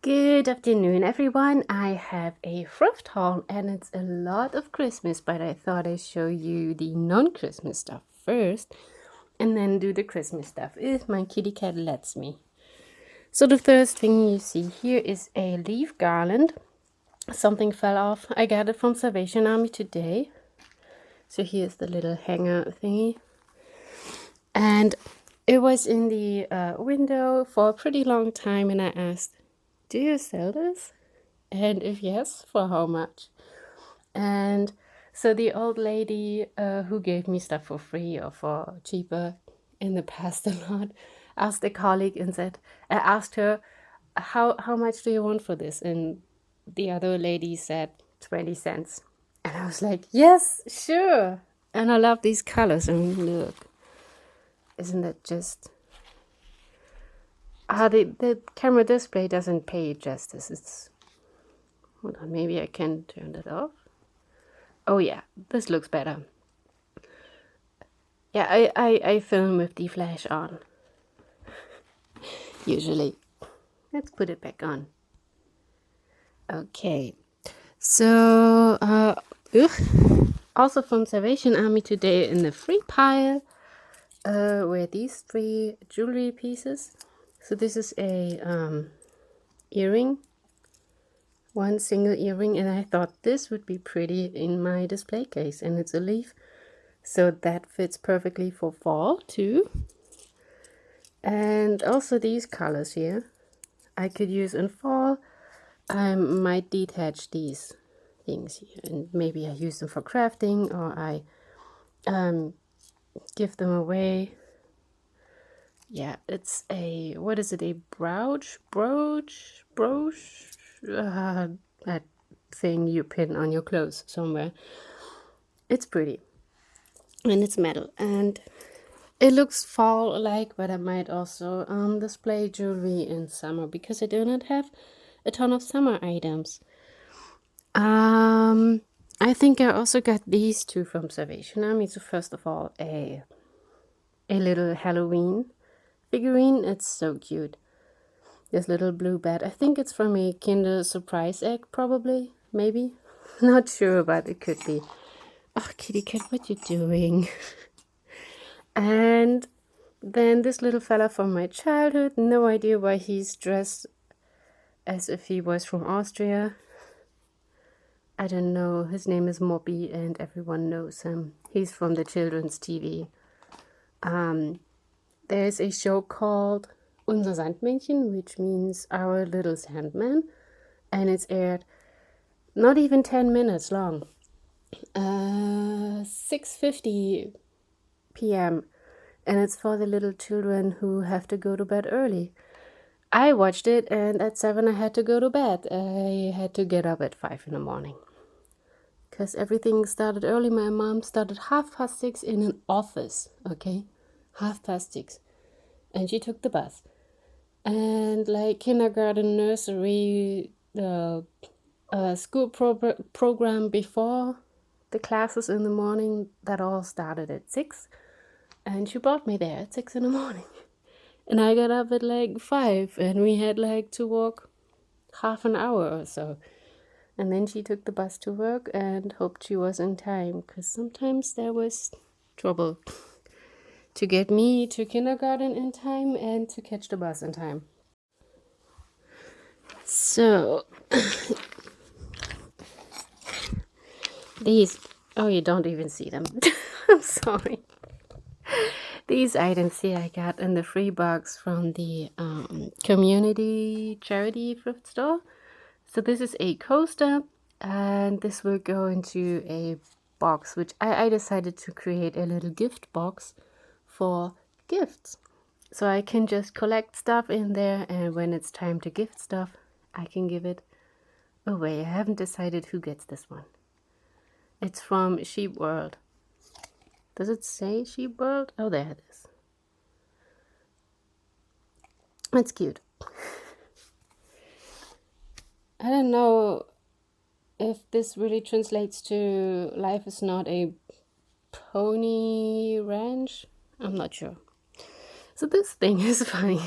Good afternoon, everyone. I have a thrift haul and it's a lot of Christmas, but I thought I'd show you the non-Christmas stuff first and then do the Christmas stuff if my kitty cat lets me. So the first thing you see here is a leaf garland. Something fell off. I got it from Salvation Army today. So here's the little hanger thingy. And it was in the window for a pretty long time and I asked, do you sell this? And if yes, for how much? And so the old lady who gave me stuff for free or for cheaper in the past a lot asked a colleague and said, I asked her, how much do you want for this? And the other lady said 20 cents. And I was like, yes, sure. And I love these colors. I mean, look. Isn't that just... the camera display doesn't pay it justice. It's... Hold on, maybe I can turn that off. Oh yeah, this looks better. Yeah, I film with the flash on. Usually. Let's put it back on. Okay. So, also from Salvation Army today in the free pile were these 3 jewelry pieces. So this is a earring. One single earring, and I thought this would be pretty in my display case, and it's a leaf, so that fits perfectly for fall too. And also these colors here I could use in fall. I might detach these things here and maybe I use them for crafting, or I give them away. Yeah, it's a, what is it, a brooch, that thing you pin on your clothes somewhere. It's pretty and it's metal and it looks fall like, but I might also display jewelry in summer because I do not have a ton of summer items. I think I also got these 2 from Salvation Army. So first of all, a little Halloween figurine. It's so cute. This little blue bat. I think it's from a Kinder Surprise egg, probably, maybe. Not sure, but it could be. Oh, kitty cat, what you doing? And then this little fella from my childhood. No idea why he's dressed as if he was from Austria. I don't know. His name is Moppy and everyone knows him. He's from the children's TV. There's a show called Unser Sandmännchen, which means Our Little Sandman, and it's aired not even 10 minutes long. 6:50 p.m. and it's for the little children who have to go to bed early. I watched it and at 7 I had to go to bed. I had to get up at 5 in the morning because everything started early. My mom started 6:30 in an office, okay? 6:30. And she took the bus. And like kindergarten, nursery, the school program before the classes in the morning, that all started at 6. And she brought me there at 6 in the morning. And I got up at like 5 and we had like to walk half an hour or so. And then she took the bus to work and hoped she was in time, because sometimes there was trouble to get me to kindergarten in time and to catch the bus in time. So these, oh, you don't even see them. I'm sorry. These items here I got in the free box from the community charity thrift store. So this is a coaster and this will go into a box, which I decided to create a little gift box for gifts. So I can just collect stuff in there, and when it's time to gift stuff, I can give it away. I haven't decided who gets this one. It's from Sheep World. Does it say Sheep World? Oh, there it is. That's cute. I don't know if this really translates to life is not a pony ranch. I'm not sure. So this thing is funny.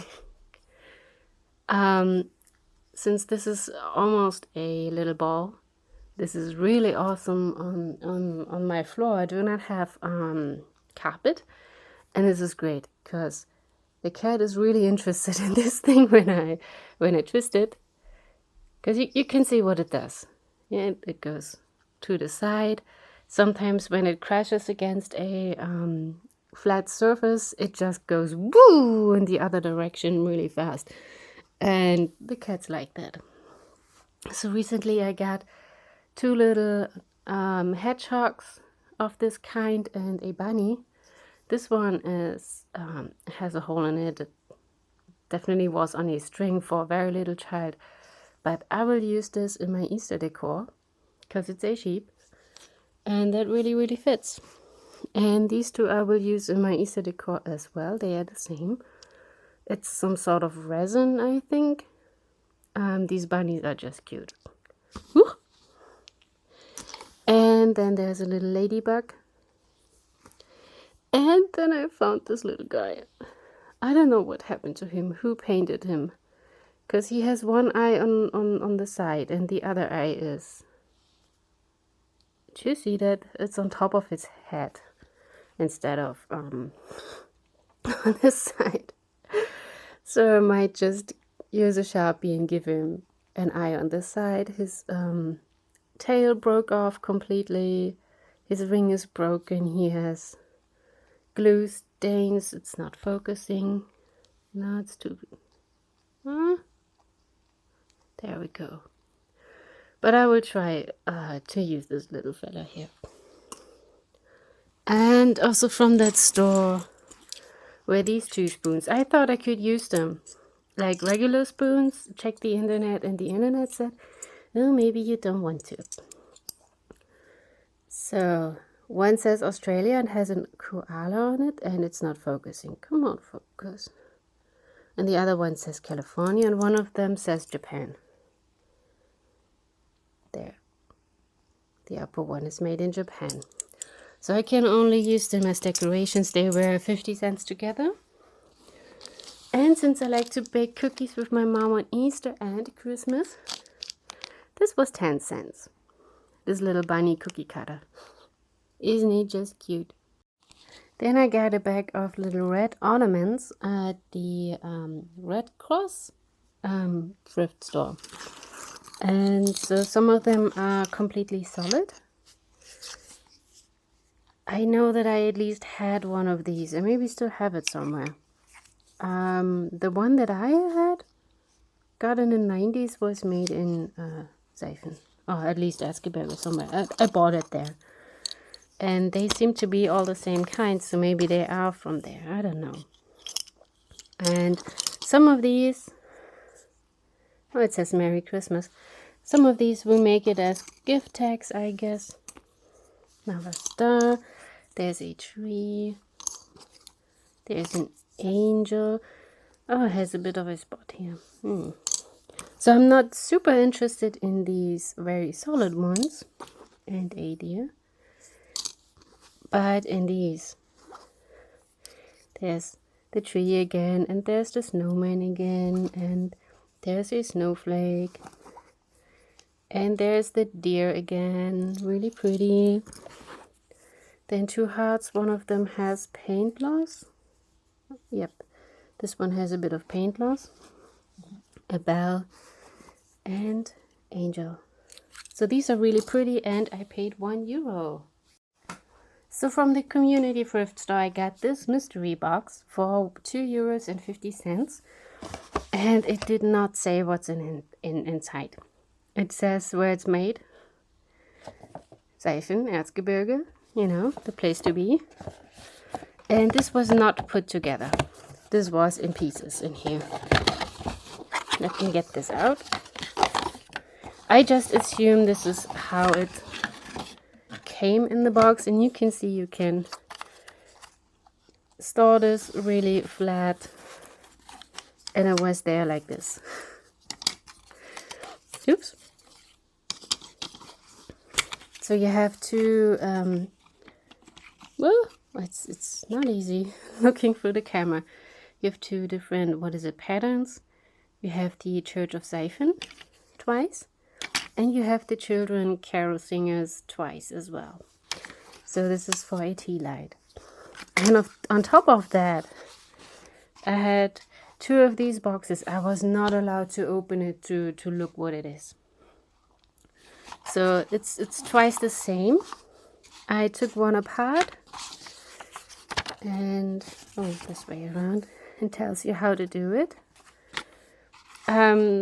since this is almost a little ball, this is really awesome on my floor. I do not have carpet, and this is great because the cat is really interested in this thing when I twist it, because you can see what it does. Yeah, it goes to the side. Sometimes when it crashes against a flat surface, it just goes woo in the other direction really fast. And the cats like that. So recently I got 2 little hedgehogs of this kind and a bunny. This one has a hole in it. It definitely was on a string for a very little child. But I will use this in my Easter decor because it's a sheep. And that really, really fits. And these 2 I will use in my Easter decor as well. They are the same. It's some sort of resin, I think. These bunnies are just cute. Woo! And then there's a little ladybug. And then I found this little guy. I don't know what happened to him, who painted him. Because he has one eye on the side and the other eye is... Do you see that? It's on top of his head instead of on this side. So I might just use a Sharpie and give him an eye on this side. His tail broke off completely. His ring is broken. He has glue stains. It's not focusing. No, it's too... Huh? There we go. But I will try to use this little fella here. And also from that store were these 2 spoons. I thought I could use them like regular spoons. Check the internet and the internet said, oh, maybe you don't want to. So one says Australia and has a koala on it and it's not focusing. Come on, focus. And the other one says California and one of them says Japan. There. The upper one is made in Japan. So I can only use them as decorations. They were 50 cents together. And since I like to bake cookies with my mom on Easter and Christmas, this was 10 cents. This little bunny cookie cutter. Isn't he just cute? Then I got a bag of little red ornaments at the Red Cross thrift store. And so some of them are completely solid. I know that I at least had one of these. I maybe still have it somewhere. The one that I had got in the 90s was made in Seifen. Or at least Eskeberg or somewhere. I bought it there. And they seem to be all the same kind, so maybe they are from there. I don't know. And some of these... Oh, it says Merry Christmas. Some of these will make it as gift tags, I guess. Another star. There's a tree. There's an angel. Oh, it has a bit of a spot here. So I'm not super interested in these very solid ones. And a deer. But in these. There's the tree again. And there's the snowman again. And there's a snowflake. And there's the deer again. Really pretty. Then 2 hearts. One of them has paint loss. Yep. This one has a bit of paint loss. A bell. And angel. So these are really pretty and I paid €1. So from the community thrift store I got this mystery box for €2.50. And it did not say what's inside. It says where it's made. Seifen, Erzgebirge, you know, the place to be. And this was not put together. This was in pieces in here. Let me get this out. I just assume this is how it came in the box. And you can see you can store this really flat. And it was there like this. Oops. So you have to, well, it's not easy looking through the camera. You have 2 different, what is it, patterns. You have the Church of Siphon twice, and you have the Children Carol Singers twice as well. So this is for a tea light. And on top of that, I had 2 of these boxes. I was not allowed to open it to look what it is. So it's twice the same. I took one apart and this way around, and tells you how to do it.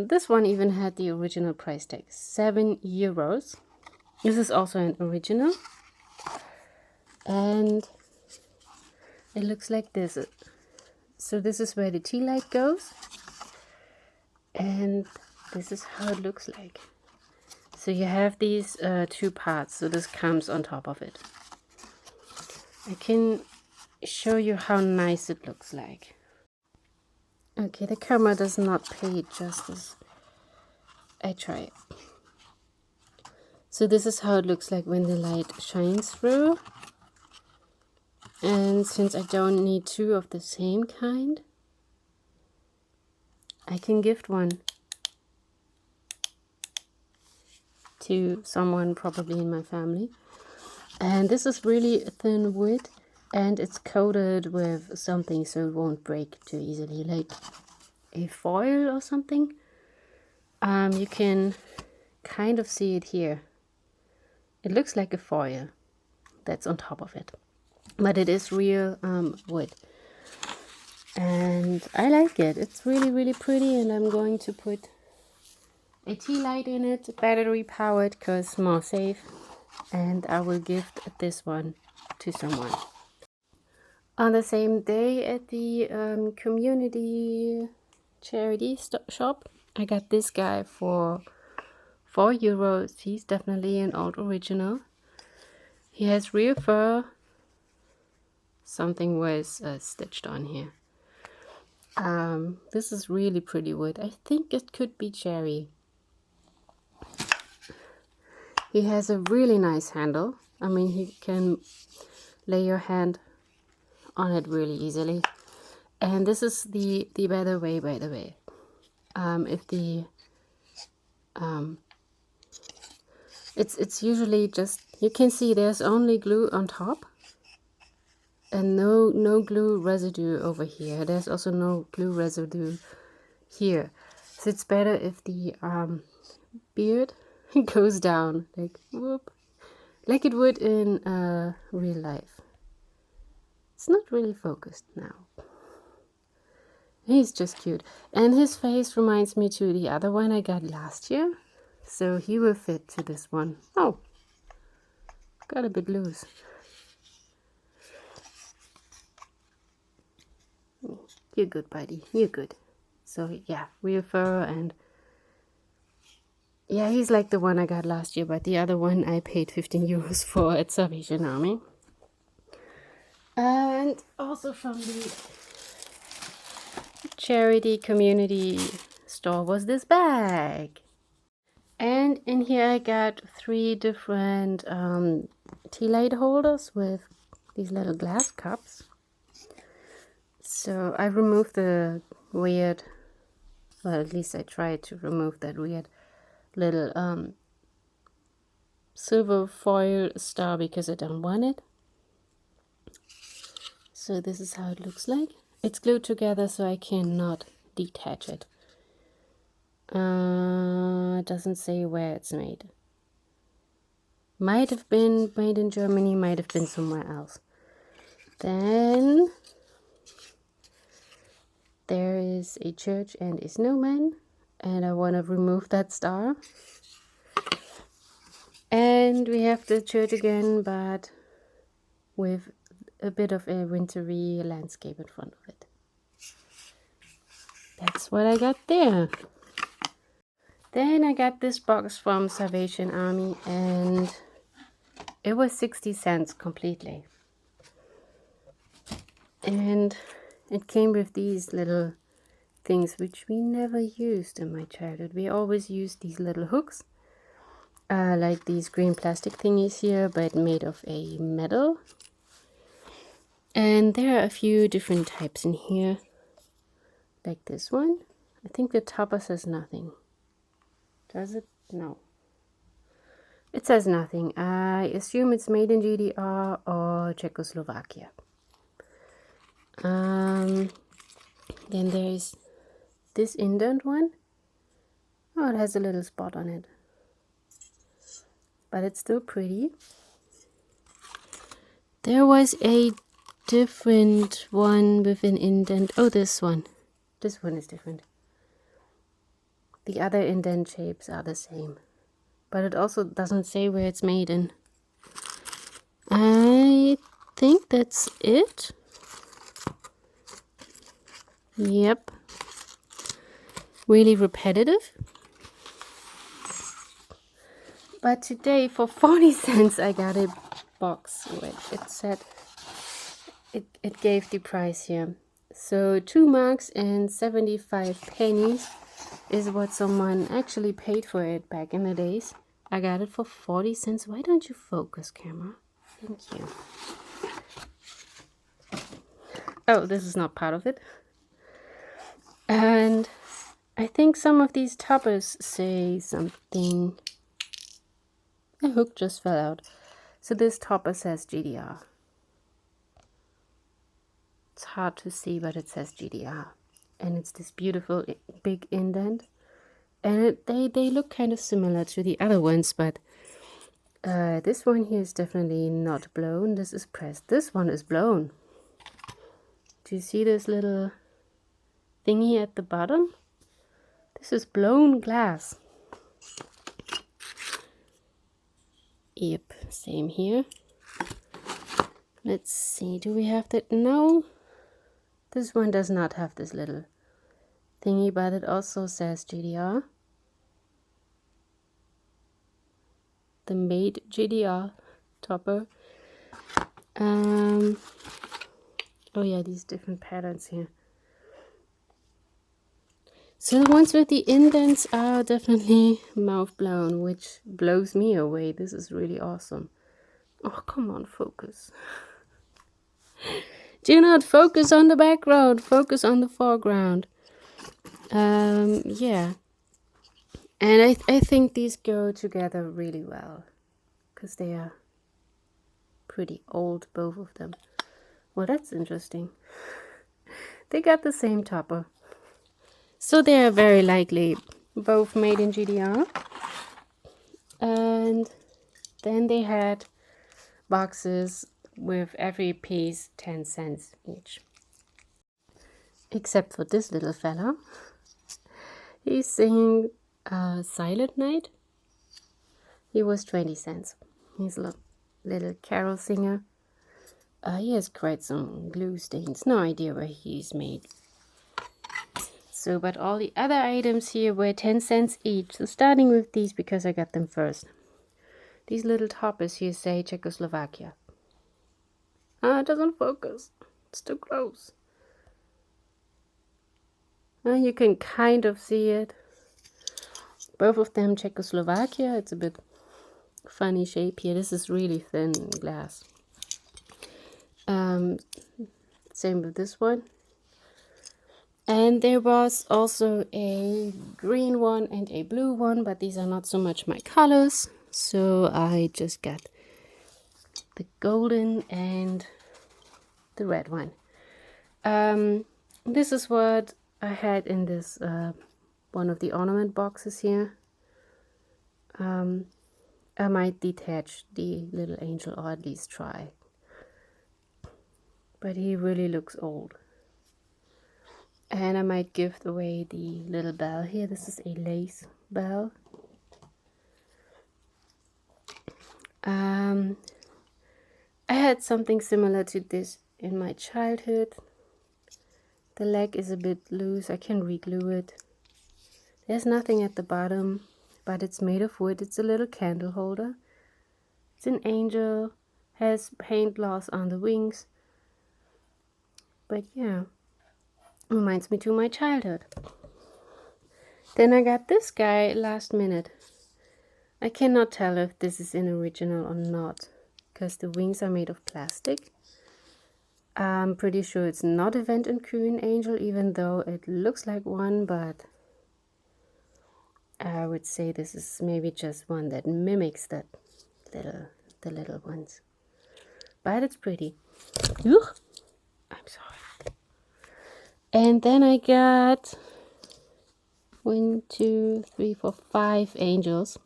This one even had the original price tag, €7. This is also an original, and it looks like this. So this is where the tea light goes, and this is how it looks like. So you have these 2 parts, so this comes on top of it. I can show you how nice it looks like. Okay, the camera does not pay it justice. I try. So this is how it looks like when the light shines through. And since I don't need 2 of the same kind, I can gift one to someone probably in my family. And this is really thin wood, and it's coated with something so it won't break too easily, like a foil or something. You can kind of see it here. It looks like a foil that's on top of it, but it is real wood. And I like it. It's really, really pretty, and I'm going to put a tea light in it, battery powered, because more safe. And I will gift this one to someone. On the same day at the community charity shop, I got this guy for €4. He's definitely an old original. He has real fur. Something was stitched on here. This is really pretty wood. I think it could be cherry. He has a really nice handle. I mean, you can lay your hand on it really easily. And this is the better way, by the way. It's usually just, you can see there's only glue on top and no glue residue over here. There's also no glue residue here. So it's better if the beard goes down like whoop, like it would in real life. It's not really focused now. He's just cute, and his face reminds me to the other one I got last year, so he will fit to this one. Oh, got a bit loose. You're good, buddy, you're good. So yeah, real fur, and yeah, he's like the one I got last year, but the other one I paid €15 for at Salvation Army. And also from the charity community store was this bag. And in here I got 3 different tea light holders with these little glass cups. So I removed the weird, well, at least I tried to remove that weird little silver foil star because I don't want it. So this is how it looks like. It's glued together so I cannot detach it. It doesn't say where it's made. Might have been made in Germany, might have been somewhere else. Then there is a church and a snowman, and I want to remove that star. And we have the church again, but with a bit of a wintry landscape in front of it. That's what I got there. Then I got this box from Salvation Army, and it was 60 cents completely. And it came with these little things which we never used in my childhood. We always used these little hooks, like these green plastic thingies here, but made of a metal. And there are a few different types in here, like this one. I think the topper says nothing. Does it? No. It says nothing. I assume it's made in GDR or Czechoslovakia. Then there's this indent one. Oh, it has a little spot on it. But it's still pretty. There was a different one with an indent. Oh, this one. This one is different. The other indent shapes are the same. But it also doesn't say where it's made in. I think that's it. Yep. Really repetitive. But today for 40 cents I got a box. It said it gave the price here. So 2 marks and 75 pennies is what someone actually paid for it back in the days. I got it for 40 cents. Why don't you focus, camera? Thank you. Oh, this is not part of it. And I think some of these toppers say something. The hook just fell out. So this topper says GDR. It's hard to see, but it says GDR. And it's this beautiful big indent. And they look kind of similar to the other ones, but this one here is definitely not blown. This is pressed. This one is blown. Do you see this little thingy at the bottom? This is blown glass. Yep, same here. Let's see, do we have that? No, this one does not have this little thingy, but it also says GDR. The made GDR topper. Oh yeah, these different patterns here. So the ones with the indents are definitely mouth blown, which blows me away. This is really awesome. Oh, come on, focus. Do not focus on the background, focus on the foreground. Yeah. And I think these go together really well, because they are pretty old, both of them. Well, that's interesting. They got the same topper. So they are very likely both made in GDR. And then they had boxes with every piece 10 cents each. Except for this little fella. He's singing Silent Night. He was 20 cents. He's a little carol singer. He has quite some glue stains. No idea where he's made. So, but all the other items here were 10 cents each. So starting with these, because I got them first. These little toppers here say Czechoslovakia. It doesn't focus. It's too close. You can kind of see it. Both of them Czechoslovakia. It's a bit funny shape here. This is really thin glass. Same with this one. And there was also a green one and a blue one, but these are not so much my colors. So I just got the golden and the red one. This is what I had in this one of the ornament boxes here. I might detach the little angel, or at least try. But he really looks old. And I might give away the little bell here. This is a lace bell. I had something similar to this in my childhood. The leg is a bit loose. I can re-glue it. There's nothing at the bottom, but it's made of wood. It's a little candle holder. It's an angel. Has paint gloss on the wings. But yeah, reminds me to my childhood. Then I got this guy last minute. I cannot tell if this is an original or not, because the wings are made of plastic. I'm pretty sure it's not a Vent and Kühn angel, even though it looks like one, but I would say this is maybe just one that mimics the little ones. But it's pretty. Ugh, I'm sorry. And then I got 1, 2, 3, 4, 5 angels.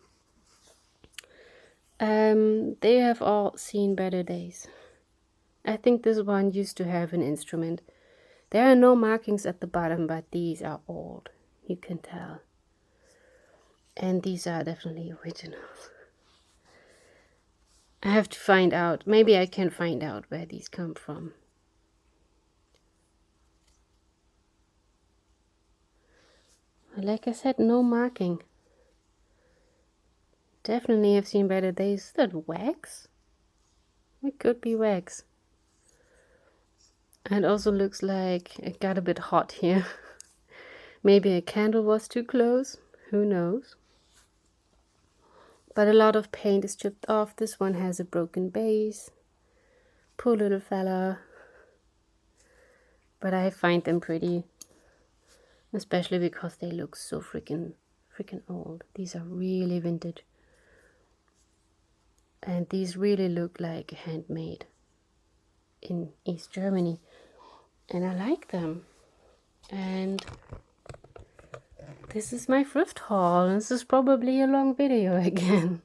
They have all seen better days. I think this one used to have an instrument. There are no markings at the bottom, but these are old. You can tell. And these are definitely originals. I have to find out. Maybe I can find out where these come from. Like I said, no marking. Definitely have seen better days. Is that wax? It could be wax. And also looks like it got a bit hot here. Maybe a candle was too close. Who knows? But a lot of paint is chipped off. This one has a broken base. Poor little fella. But I find them pretty. Especially because they look so freaking old. These are really vintage. And these really look like handmade in East Germany. And I like them. And this is my thrift haul. This is probably a long video again.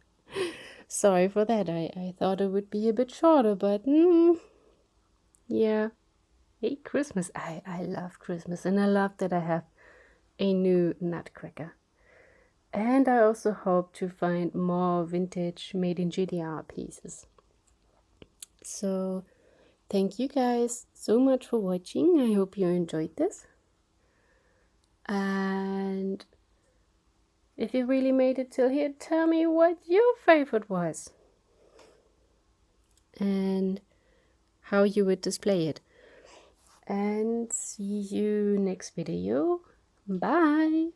Sorry for that. I thought it would be a bit shorter, but yeah. Hey, Christmas. I love Christmas, and I love that I have a new nutcracker. And I also hope to find more vintage made in GDR pieces. So thank you guys so much for watching. I hope you enjoyed this. And if you really made it till here, tell me what your favorite was and how you would display it. And see you next video. Bye.